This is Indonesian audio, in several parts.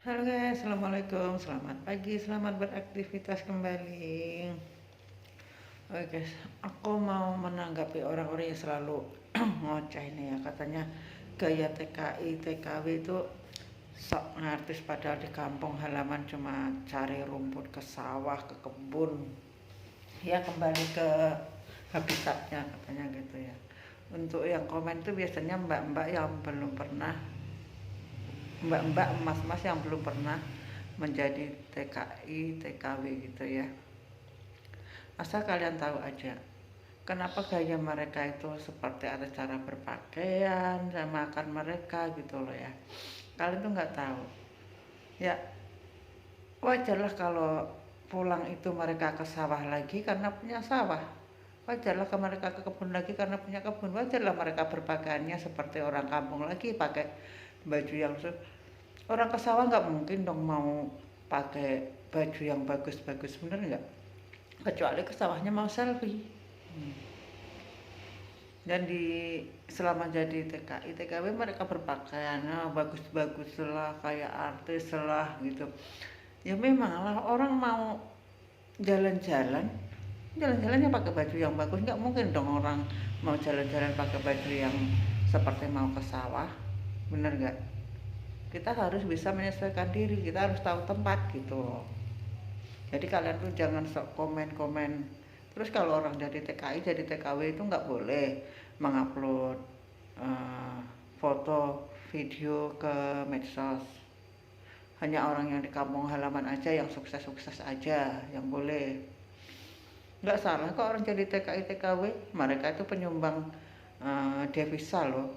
Halo guys, assalamualaikum, selamat pagi, selamat beraktivitas kembali. Oke guys, aku mau menanggapi orang-orang yang selalu ngoceh ini ya, katanya gaya TKI, TKW itu sok ngartis padahal di kampung halaman cuma cari rumput ke sawah, ke kebun, ya kembali ke habitatnya katanya gitu ya. Untuk yang komen tuh biasanya mbak-mbak yang belum pernah, mbak-mbak emas-emas yang belum pernah menjadi TKI, TKW gitu ya. Asal kalian tahu aja, kenapa gaya mereka itu seperti ada cara berpakaian, dan makan mereka gitu loh ya. Kalian tuh nggak tahu. Ya wajarlah kalau pulang itu mereka ke sawah lagi karena punya sawah. Wajarlah kalau mereka ke kebun lagi karena punya kebun. Wajarlah mereka berpakaiannya seperti orang kampung lagi, pakai baju yang orang ke sawah nggak mungkin dong mau pakai baju yang bagus-bagus, bener nggak? Kecuali ke sawahnya mau selfie. Dan selama jadi TKI TKW mereka berpakaiannya bagus-bagus lah, kayak artis lah gitu. Ya memang lah, orang mau jalan-jalan, jalan-jalannya pakai baju yang bagus. Nggak mungkin dong orang mau jalan-jalan pakai baju yang seperti mau ke sawah, bener nggak? Kita harus bisa menyesuaikan diri, kita harus tahu tempat gitu loh. Jadi kalian tuh jangan sok komen-komen. Terus kalau orang jadi TKI, jadi TKW itu nggak boleh mengupload eh, foto, video ke medsos. Hanya orang yang di kampung halaman aja, yang sukses-sukses aja yang boleh. Nggak salah kok orang jadi TKI, TKW. Mereka itu penyumbang devisa loh.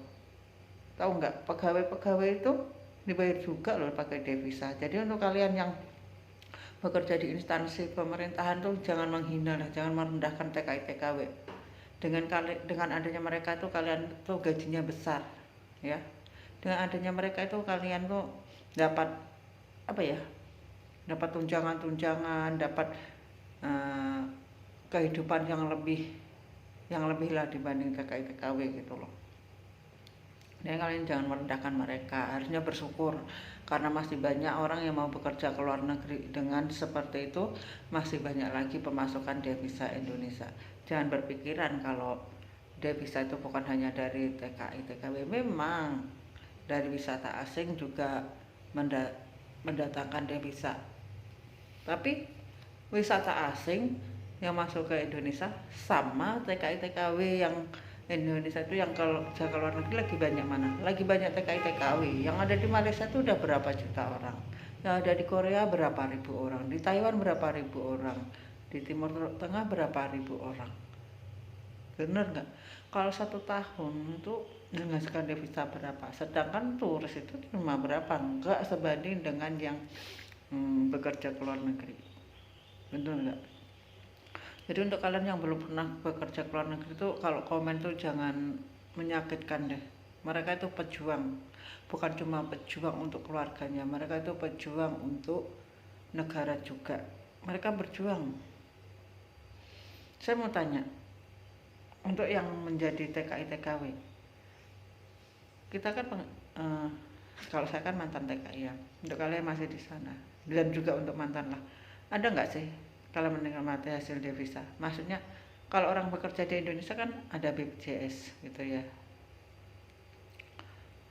Tahu nggak? Pegawai-pegawai itu dibayar juga loh pakai devisa. Jadi untuk kalian yang bekerja di instansi pemerintahan tuh jangan menghina lah, jangan merendahkan TKI TKW. Dengan adanya mereka tuh kalian tuh gajinya besar, ya. Dengan adanya mereka itu kalian tuh dapat apa ya? Dapat tunjangan-tunjangan, dapat uh, kehidupan yang lebih lah dibanding TKI TKW gitu loh. Dan kalian jangan merendahkan mereka, harusnya bersyukur karena masih banyak orang yang mau bekerja ke luar negeri. Dengan seperti itu masih banyak lagi pemasukan devisa Indonesia. Jangan berpikiran kalau devisa itu bukan hanya dari TKI TKW. Memang dari wisata asing juga mendatangkan devisa, tapi wisata asing yang masuk ke Indonesia sama TKI TKW yang Indonesia itu yang kalau ke luar negeri lagi banyak mana? Lagi banyak TKI TKW. Yang ada di Malaysia itu udah berapa juta orang. Yang ada di Korea berapa ribu orang. Di Taiwan berapa ribu orang. Di Timur Tengah berapa ribu orang. Bener nggak? Kalau 1 tahun itu menghasilkan devisa berapa? Sedangkan turis itu cuma berapa? Nggak sebanding dengan yang bekerja ke luar negeri. Bener nggak? Jadi untuk kalian yang belum pernah bekerja ke luar negeri itu kalau komen tuh jangan menyakitkan deh. Mereka itu pejuang, bukan cuma pejuang untuk keluarganya, mereka itu pejuang untuk negara juga. Mereka berjuang. Saya mau tanya, untuk yang menjadi TKI TKW, kita kan kalau saya kan mantan TKI ya. Untuk kalian masih di sana dan juga untuk mantan lah, ada nggak sih kalau mendengar mati hasil devisa? Maksudnya kalau orang bekerja di Indonesia kan ada BPJS gitu ya.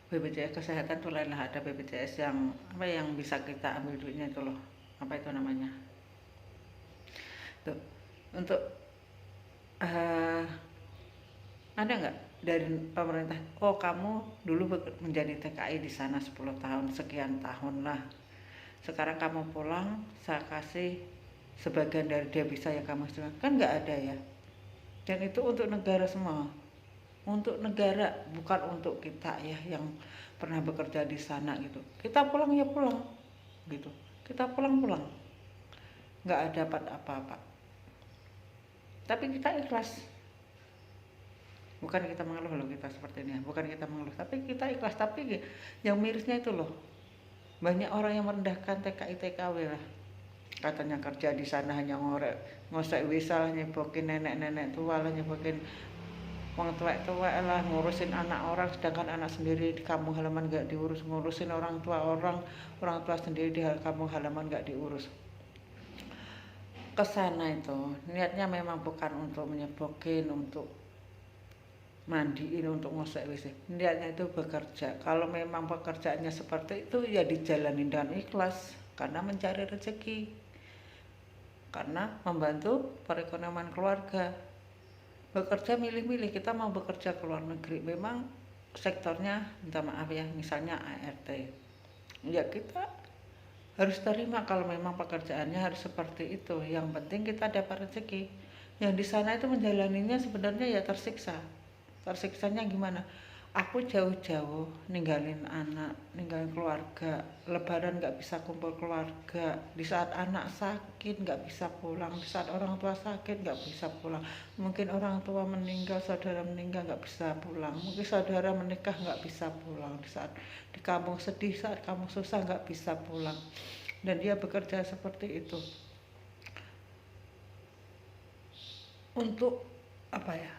BPJS kesehatan tuh lain lah, ada BPJS yang apa yang bisa kita ambil duitnya itu loh. Apa itu namanya? Tuh. Untuk uh, ada nggak dari pemerintah? Oh kamu dulu menjadi TKI di sana 10 tahun, sekian tahun lah. Sekarang kamu pulang, saya kasih sebagian dari devisa yang kamu hasilkan. Kan nggak ada ya. Dan itu untuk negara semua, untuk negara, bukan untuk kita ya yang pernah bekerja di sana gitu. Kita pulang ya pulang gitu, kita pulang nggak dapat apa-apa, tapi kita ikhlas. Bukan kita mengeluh loh, kita seperti ini ya, bukan kita mengeluh, tapi kita ikhlas. Tapi yang mirisnya itu loh, banyak orang yang merendahkan TKI TKW lah. Katanya kerja di sana hanya ngosek wisal, nyebokin nenek-nenek tua lah, nyebokin Wong tuwek-tuwek lah ngurusin anak orang, sedangkan anak sendiri di kampung halaman nggak diurus, ngurusin orang tua orang, orang tua sendiri di kampung halaman nggak diurus. Kesana itu niatnya memang bukan untuk menyebokin, untuk mandiin, untuk ngosek WC. Niatnya itu bekerja. Kalau memang pekerjaannya seperti itu ya dijalani dengan ikhlas, karena mencari rezeki, karena membantu perekonomian keluarga. Bekerja milih-milih, kita mau bekerja ke luar negeri, memang sektornya minta maaf ya, misalnya ART, ya kita harus terima kalau memang pekerjaannya harus seperti itu. Yang penting kita dapat rezeki. Yang di sana itu menjalaninya sebenarnya ya tersiksa. Tersiksanya gimana? Aku jauh-jauh ninggalin anak, ninggalin keluarga. Lebaran nggak bisa kumpul keluarga. Di saat anak sakit nggak bisa pulang. Di saat orang tua sakit nggak bisa pulang. Mungkin orang tua meninggal, saudara meninggal nggak bisa pulang. Mungkin saudara menikah nggak bisa pulang. Di saat di kampung sedih, saat kamu susah nggak bisa pulang. Dan dia bekerja seperti itu untuk apa ya?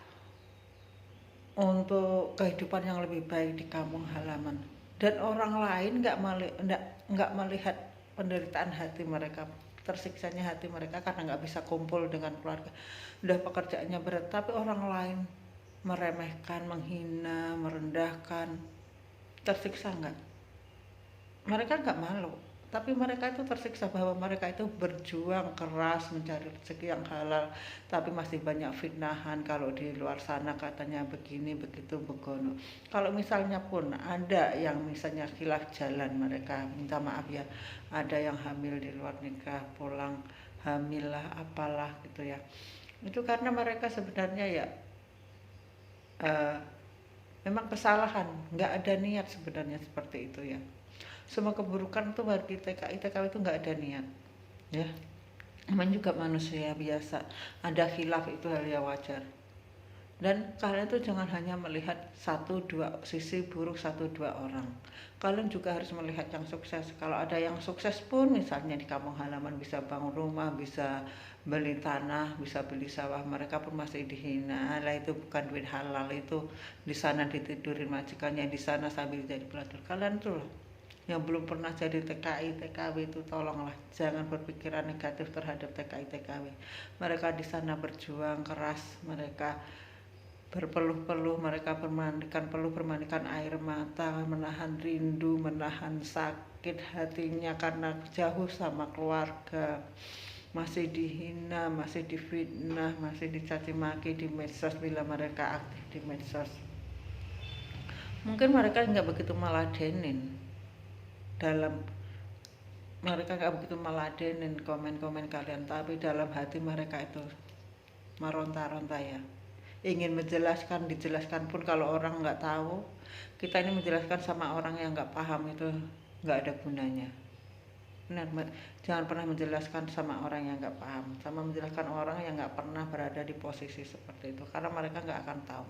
Untuk kehidupan yang lebih baik di kampung halaman, dan orang lain nggak melihat penderitaan hati mereka, tersiksanya hati mereka karena nggak bisa kumpul dengan keluarga. Udah pekerjaannya berat, tapi orang lain meremehkan, menghina, merendahkan. Tersiksa nggak? Mereka nggak malu, tapi mereka itu tersiksa bahwa mereka itu berjuang keras mencari rezeki yang halal, tapi masih banyak fitnahan kalau di luar sana katanya begini begitu begono. Kalau misalnya pun ada yang misalnya khilaf jalan, mereka minta maaf ya, ada yang hamil di luar nikah pulang hamil lah apalah gitu ya, itu karena mereka sebenarnya ya eh, memang kesalahan, nggak ada niat sebenarnya seperti itu ya. Semua keburukan tuh bagi TKI itu nggak ada niat ya. Namanya juga manusia biasa, ada khilaf, itu hal yang wajar. Dan kalian tuh jangan hanya melihat satu dua sisi buruk satu dua orang, kalian juga harus melihat yang sukses. Kalau ada yang sukses pun, misalnya di kampung halaman bisa bangun rumah, bisa beli tanah, bisa beli sawah, mereka pun masih dihina. Lah itu bukan duit halal, itu di sana ditidurin majikannya, di sana sambil jadi pelatur. Kalian tuh yang belum pernah jadi TKI TKW itu tolonglah jangan berpikiran negatif terhadap TKI TKW. Mereka di sana berjuang keras, mereka berpeluh-peluh, mereka perlu bermandikan air mata, menahan rindu, menahan sakit hatinya karena jauh sama keluarga, masih dihina, masih difitnah, masih dicaci maki di medsos bila mereka aktif di medsos. Mungkin mereka nggak begitu meladenin dalam, mereka nggak begitu meladenin komen-komen kalian, tapi dalam hati mereka itu meronta-ronta ya, ingin menjelaskan, dijelaskan pun kalau orang nggak tahu. Kita ini menjelaskan sama orang yang nggak paham itu nggak ada gunanya. Benar, jangan pernah menjelaskan sama orang yang nggak paham, sama menjelaskan orang yang nggak pernah berada di posisi seperti itu, karena mereka nggak akan tahu.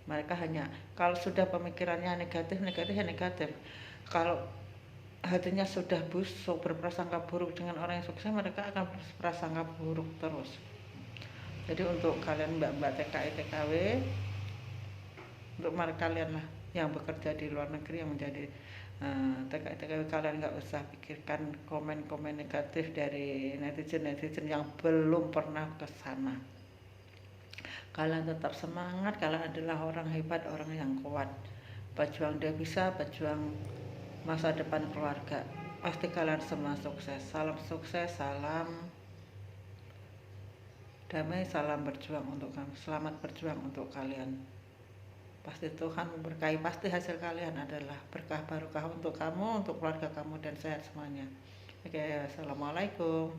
Mereka hanya, kalau sudah pemikirannya negatif, negatif ya negatif. Kalau hatinya sudah busuk, berprasangka buruk dengan orang yang sukses, mereka akan berprasangka buruk terus. Jadi untuk kalian mbak-mbak TKI TKW, untuk kalian lah yang bekerja di luar negeri, yang menjadi TKI TKW, kalian nggak usah pikirkan komen-komen negatif dari netizen-netizen yang belum pernah ke sana. Kalian tetap semangat, kalian adalah orang hebat, orang yang kuat. Berjuang devisa, berjuang masa depan keluarga. Pasti kalian semua sukses. Salam sukses, salam damai, salam berjuang untuk kamu. Selamat berjuang untuk kalian. Pasti Tuhan memberkahi, pasti hasil kalian adalah berkah barokah untuk kamu, untuk keluarga kamu, dan sehat semuanya. Oke, assalamualaikum.